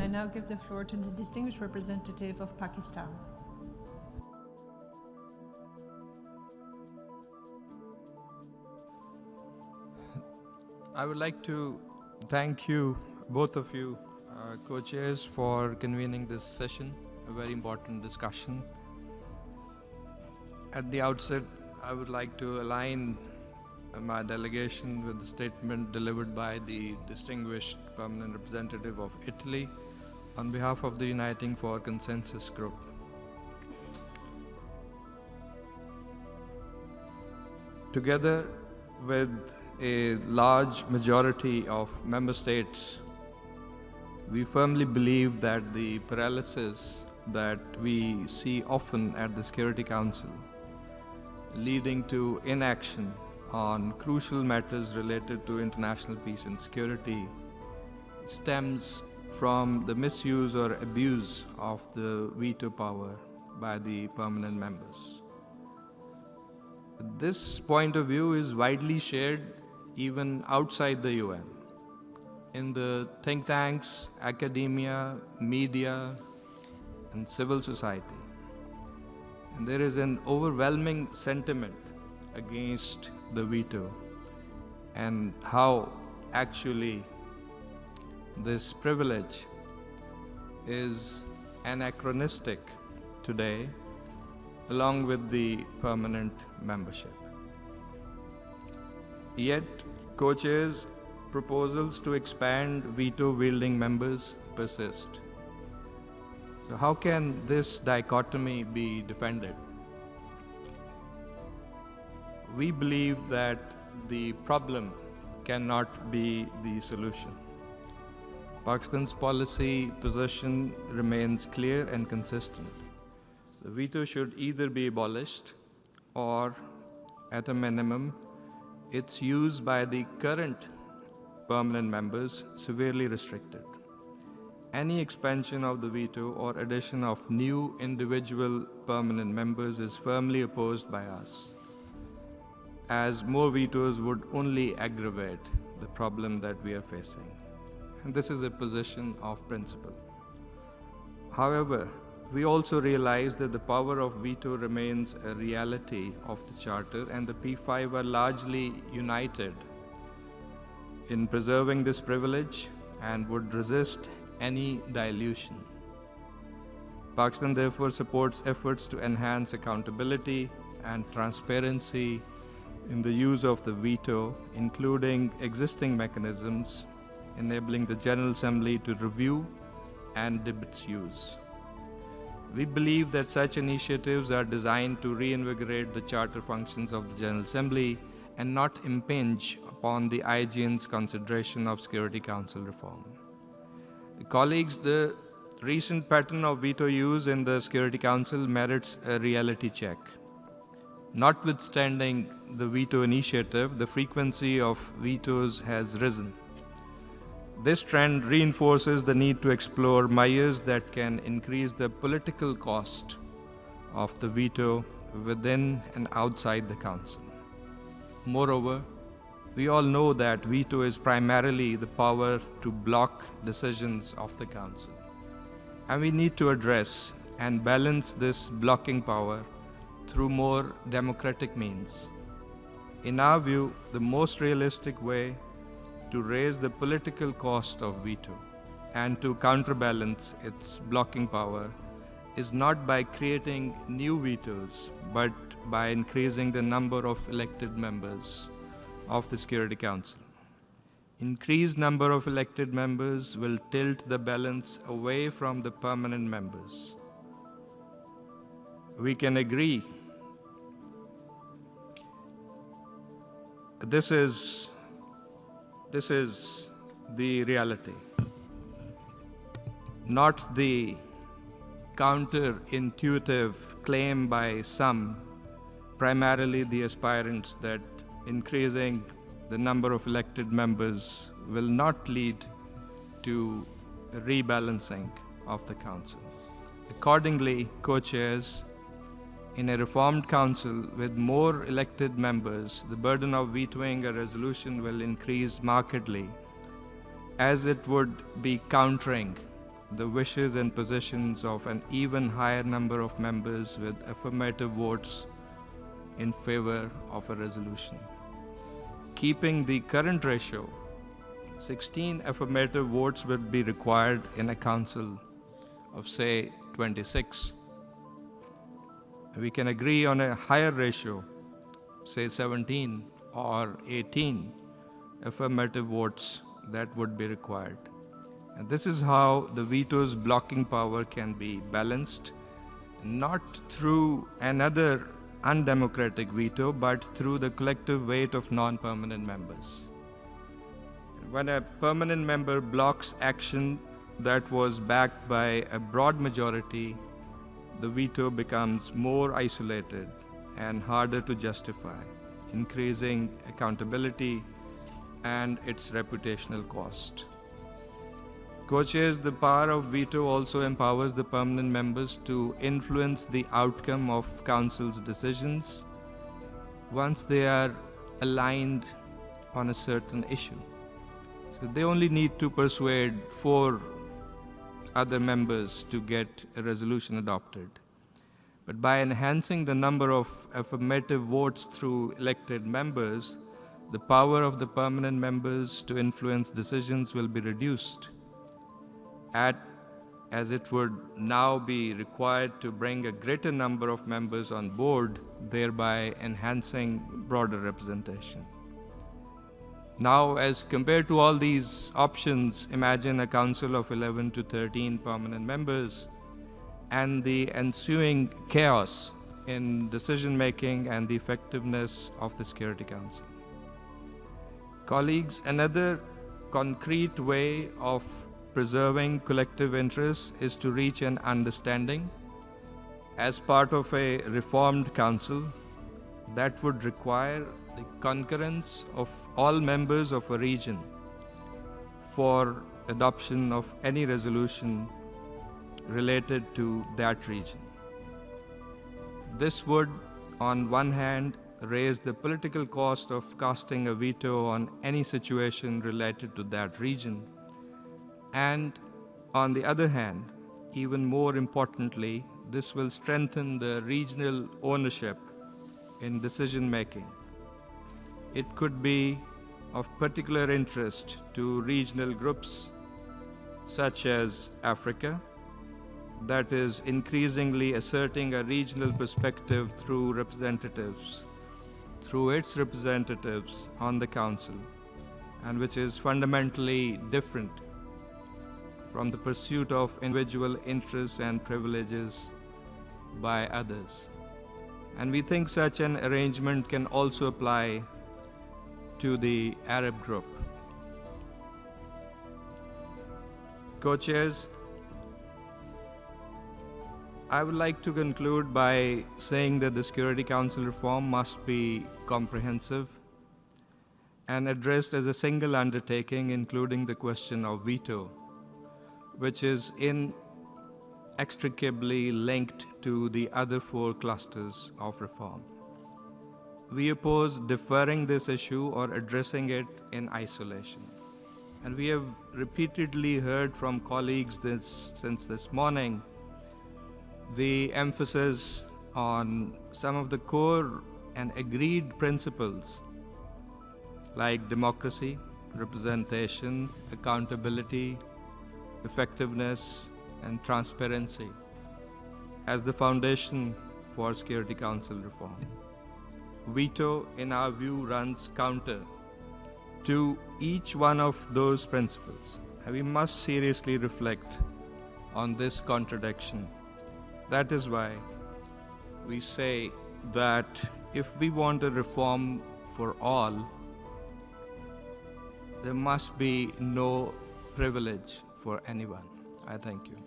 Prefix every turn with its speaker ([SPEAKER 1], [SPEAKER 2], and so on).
[SPEAKER 1] I now give the floor to the distinguished representative of Pakistan.
[SPEAKER 2] I would like to thank you, both of you, co-chairs, for convening this session, a very important discussion. At the outset, I would like to align my delegation with the statement delivered by the distinguished permanent representative of Italy on behalf of the Uniting for Consensus group. Together with a large majority of member states, we firmly believe that the paralysis that we see often at the Security Council, leading to inaction on crucial matters related to international peace and security, stems from the misuse or abuse of the veto power by the permanent members. This point of view is widely shared even outside the UN, in the think tanks, academia, media, and civil society. And there is an overwhelming sentiment against the veto and how actually this privilege is anachronistic today along with the permanent membership. Yet, co-chairs' proposals to expand veto-wielding members persist. So how can this dichotomy be defended? We believe that the problem cannot be the solution. Pakistan's policy position remains clear and consistent. The veto should either be abolished or, at a minimum, its use by the current permanent members severely restricted. Any expansion of the veto or addition of new individual permanent members is firmly opposed by us, as more vetoes would only aggravate the problem that we are facing. And this is a position of principle. However, we also realize that the power of veto remains a reality of the Charter, and the P5 are largely united in preserving this privilege and would resist any dilution. Pakistan therefore supports efforts to enhance accountability and transparency in the use of the veto, including existing mechanisms enabling the General Assembly to review and debate its use. We believe that such initiatives are designed to reinvigorate the charter functions of the General Assembly and not impinge upon the IGN's consideration of Security Council reform. Colleagues, the recent pattern of veto use in the Security Council merits a reality check. Notwithstanding the veto initiative, the frequency of vetoes has risen. This trend reinforces the need to explore measures that can increase the political cost of the veto within and outside the Council. Moreover, we all know that veto is primarily the power to block decisions of the Council, and we need to address and balance this blocking power through more democratic means. In our view, the most realistic way to raise the political cost of veto and to counterbalance its blocking power is not by creating new vetoes, but by increasing the number of elected members of the Security Council. Increased number of elected members will tilt the balance away from the permanent members. We can agree this is the reality, not the counterintuitive claim by some, primarily the aspirants, that increasing the number of elected members will not lead to a rebalancing of the Council. Accordingly, co-chairs, in a reformed Council with more elected members, the burden of vetoing a resolution will increase markedly, as it would be countering the wishes and positions of an even higher number of members with affirmative votes in favor of a resolution. Keeping the current ratio, 16 affirmative votes would be required in a council of, say, 26. We can agree on a higher ratio, say 17 or 18 affirmative votes that would be required. And this is how the veto's blocking power can be balanced, not through another undemocratic veto, but through the collective weight of non-permanent members. When a permanent member blocks action that was backed by a broad majority, the veto becomes more isolated and harder to justify, increasing accountability and its reputational cost. Co-chairs, the power of veto also empowers the permanent members to influence the outcome of council's decisions once they are aligned on a certain issue. So they only need to persuade 4 other members to get a resolution adopted. But by enhancing the number of affirmative votes through elected members, the power of the permanent members to influence decisions will be reduced, as it would now be required to bring a greater number of members on board, thereby enhancing broader representation. Now, as compared to all these options, imagine a council of 11 to 13 permanent members and the ensuing chaos in decision-making and the effectiveness of the Security Council. Colleagues, another concrete way of preserving collective interests is to reach an understanding as part of a reformed council that would require the concurrence of all members of a region for adoption of any resolution related to that region. This would, on one hand, raise the political cost of casting a veto on any situation related to that region, and on the other hand, even more importantly, this will strengthen the regional ownership in decision making. It could be of particular interest to regional groups such as Africa, that is increasingly asserting a regional perspective through its representatives on the council, and which is fundamentally different from the pursuit of individual interests and privileges by others. And we think such an arrangement can also apply to the Arab group. Co-chairs, I would like to conclude by saying that the Security Council reform must be comprehensive and addressed as a single undertaking, including the question of veto, which is inextricably linked to the other 4 clusters of reform. We oppose deferring this issue or addressing it in isolation. And we have repeatedly heard from colleagues since this morning the emphasis on some of the core and agreed principles like democracy, representation, accountability, effectiveness, and transparency as the foundation for Security Council reform. Veto, in our view, runs counter to each one of those principles, and we must seriously reflect on this contradiction. That is why we say that if we want a reform for all, there must be no privilege for anyone. I thank you.